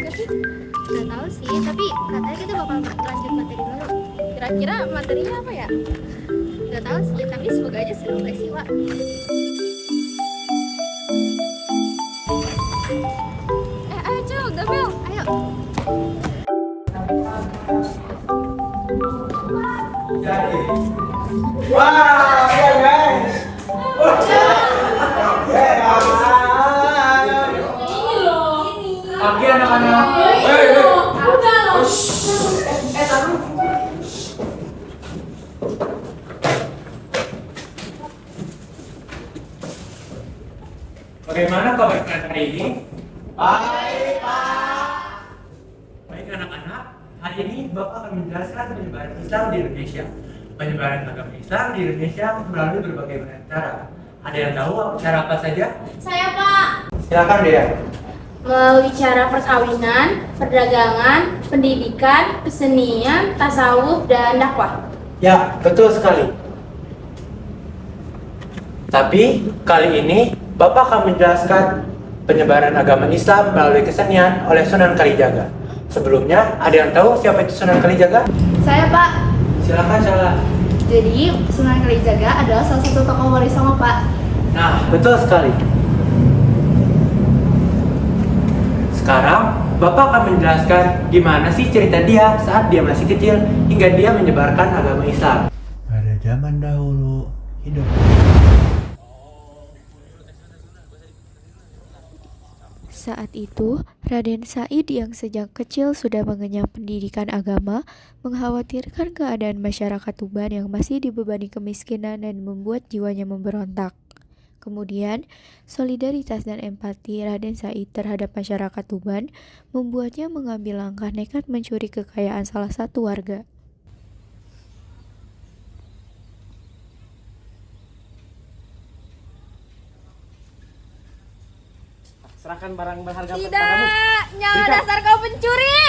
nggak sih? Nggak tahu sih, tapi katanya kita bakal lanjut materi baru. Kira-kira materinya apa ya? Nggak tahu sih, tapi semoga aja seru nggak sih, Wak? Ayo Cel, Gabriel, ayo. Wah, ya guys. Pagi anak-anak. Udah loh. Taruh. Bagaimana kabar kalian hari ini? Baik, Pak. Baik anak-anak, hari ini Bapak akan menjelaskan penyebaran Islam di Indonesia. Penyebaran agama Islam di Indonesia melalui berbagai macam cara. Ada yang tahu cara apa saja? Saya Pak. Silakan Dea. Melalui cara perkawinan, perdagangan, pendidikan, kesenian, tasawuf, dan dakwah. Ya, betul sekali. Tapi kali ini Bapak akan menjelaskan penyebaran agama Islam melalui kesenian oleh Sunan Kalijaga. Sebelumnya, ada yang tahu siapa itu Sunan Kalijaga? Saya Pak. Silakan salah. Jadi Sunan Kalijaga adalah salah satu tokoh Wali Songo, Pak. Nah, betul sekali. Sekarang, Bapak akan menjelaskan gimana sih cerita dia saat dia masih kecil hingga dia menyebarkan agama Islam. Pada zaman dahulu hidup. Saat itu, Raden Said yang sejak kecil sudah mengenyam pendidikan agama, mengkhawatirkan keadaan masyarakat Tuban yang masih dibebani kemiskinan dan membuat jiwanya memberontak. Kemudian, solidaritas dan empati Raden Said terhadap masyarakat Tuban membuatnya mengambil langkah nekat mencuri kekayaan salah satu warga. Serahkan barang berharga padamu. Tidak, nyawa dasar kau pencuri.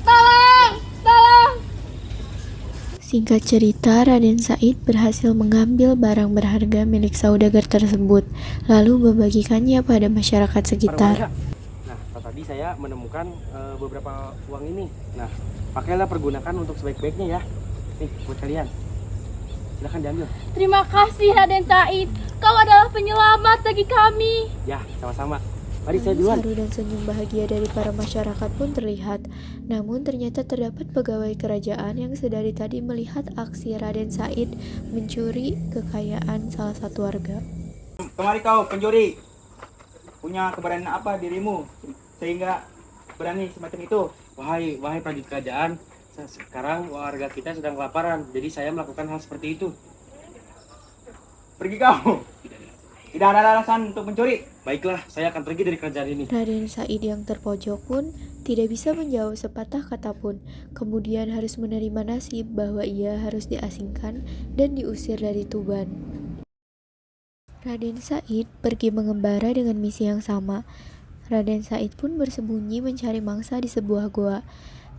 Tolong. Singkat cerita, Raden Said berhasil mengambil barang berharga milik saudagar tersebut, lalu membagikannya pada masyarakat sekitar. Nah, tadi saya menemukan beberapa uang ini. Nah, pakailah pergunakan untuk sebaik-baiknya ya. Nih, buat kalian. Silahkan diambil. Terima kasih Raden Said. Kau adalah penyelamat bagi kami. Ya, sama-sama. Mari saya Tangis duluan. haru dan senyum bahagia dari para masyarakat pun terlihat. Namun ternyata terdapat pegawai kerajaan yang sedari tadi melihat aksi Raden Said mencuri kekayaan salah satu warga. Kemari kau pencuri. Punya keberanian apa dirimu sehingga berani semacam itu? Wahai prajurit kerajaan, sekarang warga kita sedang kelaparan, jadi saya melakukan hal seperti itu. Pergi kau. Tidak ada alasan untuk mencuri. Baiklah, saya akan pergi dari kerajaan ini. Raden Said yang terpojok pun tidak bisa menjawab sepatah kata pun. Kemudian harus menerima nasib bahwa ia harus diasingkan dan diusir dari Tuban. Raden Said pergi mengembara dengan misi yang sama. Raden Said pun bersembunyi mencari mangsa di sebuah goa.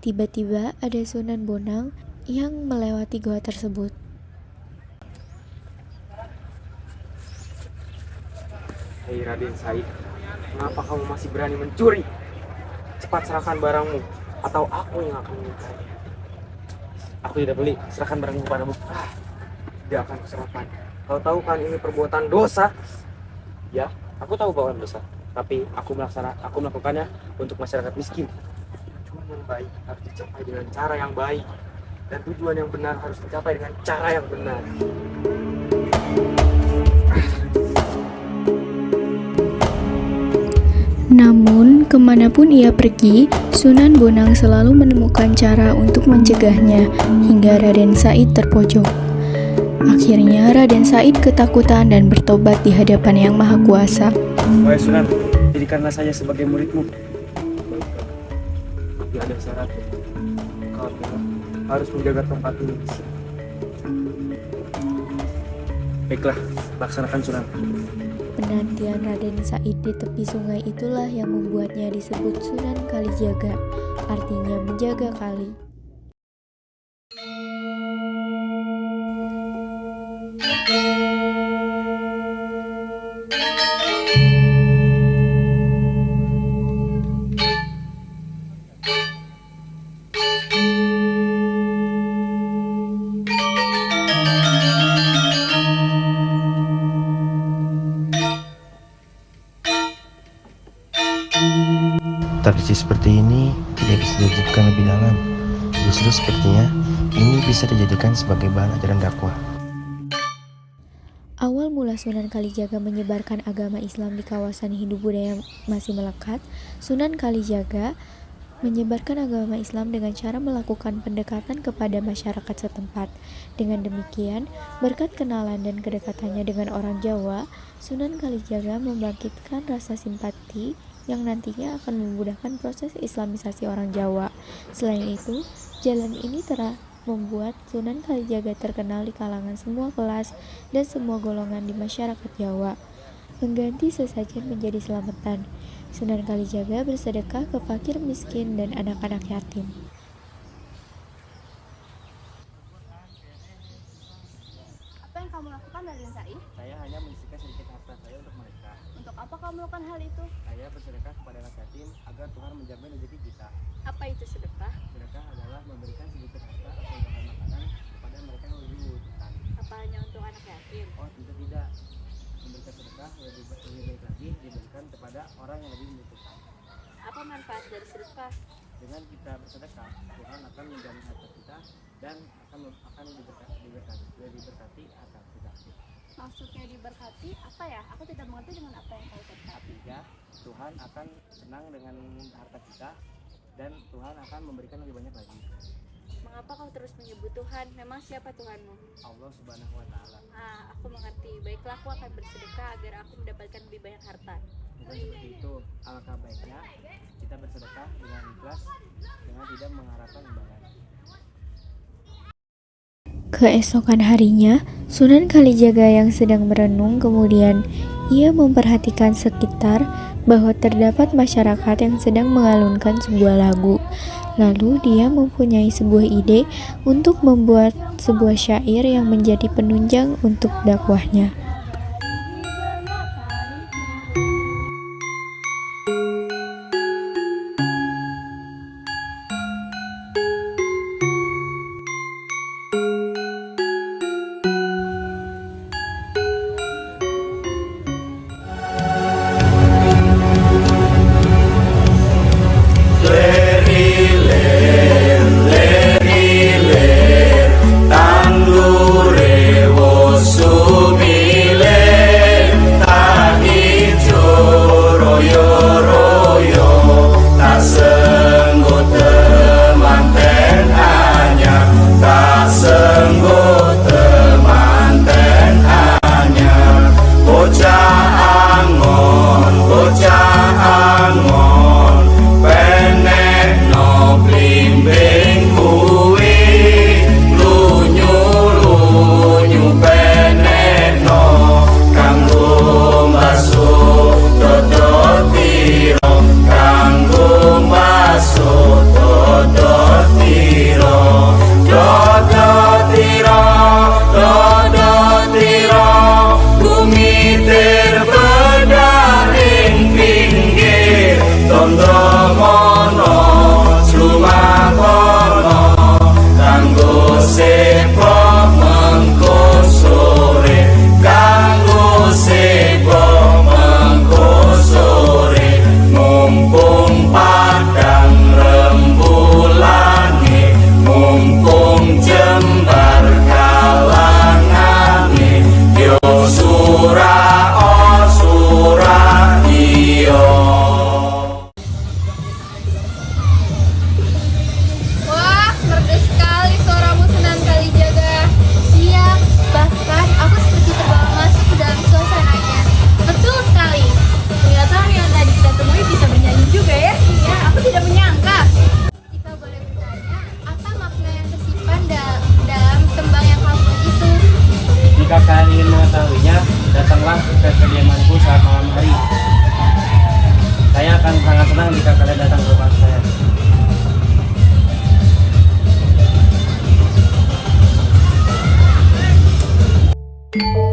Tiba-tiba ada Sunan Bonang yang melewati goa tersebut. Hei Raden Said, mengapa kamu masih berani mencuri? Cepat serahkan barangmu, atau aku yang akan menyikainya. Aku tidak beli, serahkan barangmu padamu. Tidak akan kuserahkan. Kau tahu kan ini perbuatan dosa? Ya, aku tahu bahwa dosa. Tapi aku melakukannya untuk masyarakat miskin. Tujuan yang baik harus dicapai dengan cara yang baik. Dan tujuan yang benar harus dicapai dengan cara yang benar. Namun, kemanapun ia pergi, Sunan Bonang selalu menemukan cara untuk mencegahnya, hingga Raden Said terpojok. Akhirnya, Raden Said ketakutan dan bertobat di hadapan Yang Maha Kuasa. Wahai Sunan, jadikanlah saya sebagai muridmu. Tapi ada syarat. Kau harus menjaga tempat ini. Baiklah, laksanakan Sunan. Penantian Raden Said di tepi sungai itulah yang membuatnya disebut Sunan Kalijaga, artinya menjaga kali. Kondisi seperti ini tidak bisa dilanjutkan lebih dalam. Justru sepertinya ini bisa dijadikan sebagai bahan ajaran dakwah. Awal mula Sunan Kalijaga menyebarkan agama Islam di kawasan Hindu-Buddha yang masih melekat, Sunan Kalijaga menyebarkan agama Islam dengan cara melakukan pendekatan kepada masyarakat setempat. Dengan demikian, berkat kenalan dan kedekatannya dengan orang Jawa, Sunan Kalijaga membangkitkan rasa simpati yang nantinya akan memudahkan proses islamisasi orang Jawa. Selain itu, jalan ini telah membuat Sunan Kalijaga terkenal di kalangan semua kelas dan semua golongan di masyarakat Jawa. Mengganti sesajen menjadi selamatan, Sunan Kalijaga bersedekah ke fakir miskin dan anak-anak yatim. Apa yang kamu lakukan, Raden Said? Saya hanya menyisihkan sedikit harta saya untuk mereka. Untuk apa kamu melakukan hal itu? Saya bersedekah kepada anak yatim agar Tuhan menjamin rezeki kita. Apa itu sedekah? Sedekah adalah memberikan sedikit harta atau bahan makanan kepada mereka yang lebih membutuhkan. Apa hanya untuk anak yatim? Oh, tentu tidak. Memberikan sedekah lebih baik lagi diberikan kepada orang yang lebih membutuhkan. Apa manfaat dari sedekah? Dengan kita bersedekah, Tuhan akan menjamin harta kita dan akan diberkati harta kita. Maksudnya diberkati apa ya? Aku tidak mengerti dengan apa yang kau katakan. Artinya, Tuhan akan senang dengan harta kita dan Tuhan akan memberikan lebih banyak lagi. Mengapa kau terus menyebut Tuhan? Memang siapa Tuhanmu? Allah Subhanahu wa Ta'ala. Aku mengerti. Baiklah, aku akan bersedekah agar aku mendapatkan lebih banyak harta. Bukan seperti itu. Alangkah baiknya kita bersedekah dengan ikhlas, dengan tidak mengharapkan imbalan. Keesokan harinya, Sunan Kalijaga yang sedang merenung kemudian ia memperhatikan sekitar bahwa terdapat masyarakat yang sedang mengalunkan sebuah lagu. Lalu dia mempunyai sebuah ide untuk membuat sebuah syair yang menjadi penunjang untuk dakwahnya. Jika kalian ingin mengetahuinya, datanglah ke kediamanku saat malam hari. Saya akan sangat senang jika kalian datang ke rumah saya.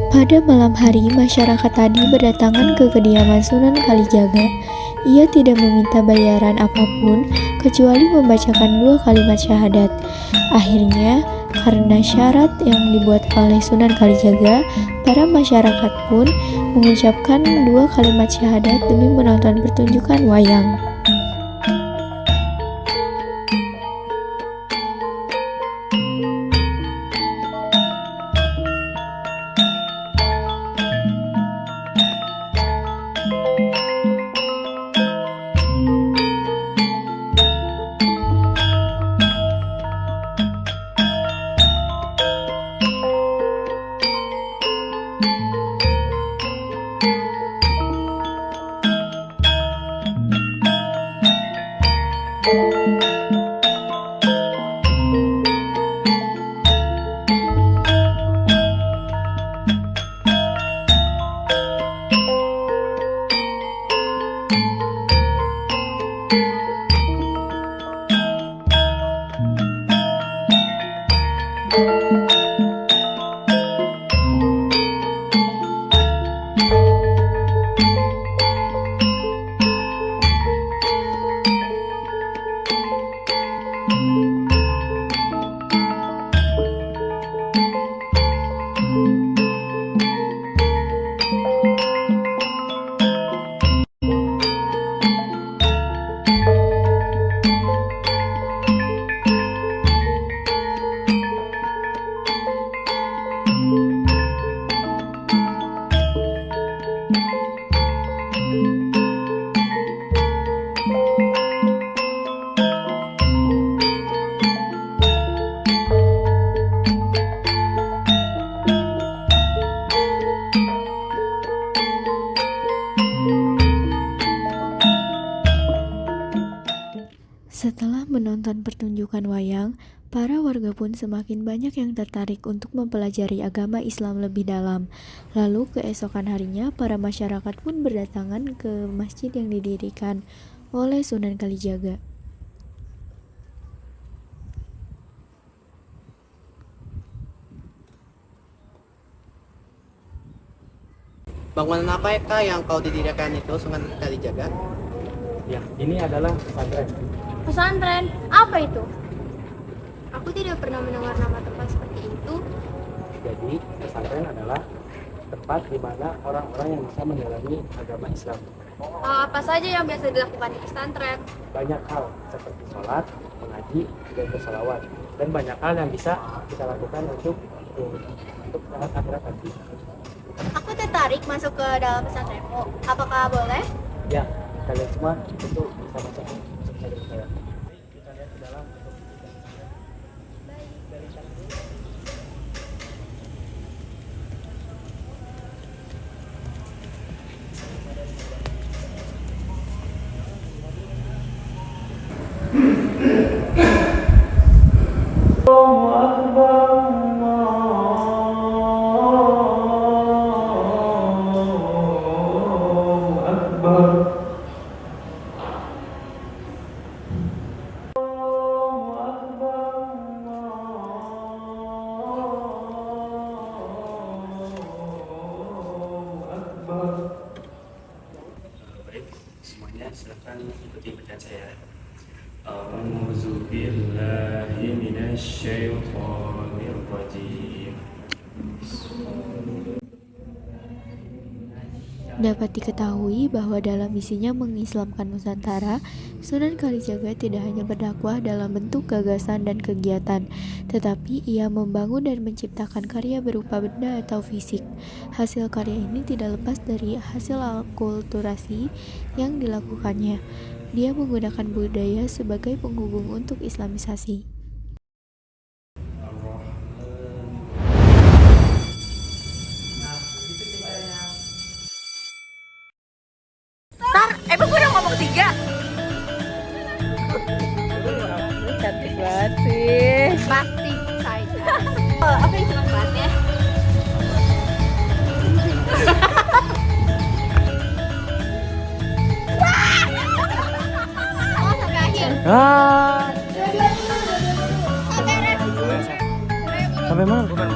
Pada malam hari, masyarakat tadi berdatangan ke kediaman Sunan Kalijaga. Ia tidak meminta bayaran apapun, kecuali membacakan 2 kalimat syahadat. Akhirnya, karena syarat yang dibuat oleh Sunan Kalijaga, para masyarakat pun mengucapkan 2 kalimat syahadat demi menonton pertunjukan wayang. Setelah menonton pertunjukan wayang, para warga pun semakin banyak yang tertarik untuk mempelajari agama Islam lebih dalam. Lalu keesokan harinya, para masyarakat pun berdatangan ke masjid yang didirikan oleh Sunan Kalijaga. Bangunan apa ya kak yang kau didirikan itu Sunan Kalijaga? Ya, ini adalah pesantren. Pesantren, apa itu? Aku tidak pernah mendengar nama tempat seperti itu. Jadi, pesantren adalah tempat di mana orang-orang yang bisa mendalami agama Islam. Apa saja yang biasa dilakukan di pesantren? Banyak hal seperti sholat, mengaji, dan bersolawat. Dan banyak hal yang bisa kita lakukan untuk sehat akhirat nanti. Aku tertarik masuk ke dalam pesantrenmu. Apakah boleh? Ya, kalian semua tentu bisa masuk saja ke saya. Kita lihat ke dalam untuk Baik, semuanya silakan ikuti bacaan saya. A'udzu billahi minasyaitonir rajim. Dapat diketahui bahwa dalam misinya mengislamkan Nusantara, Sunan Kalijaga tidak hanya berdakwah dalam bentuk gagasan dan kegiatan, tetapi ia membangun dan menciptakan karya berupa benda atau fisik. Hasil karya ini tidak lepas dari hasil akulturasi yang dilakukannya. Dia menggunakan budaya sebagai penghubung untuk islamisasi. Emang gue udah ngomong 3? Cantik banget sih. Pasti saya. Apa yang senang banget ya? Oh, sampai akhir. Sampai mana? Udah.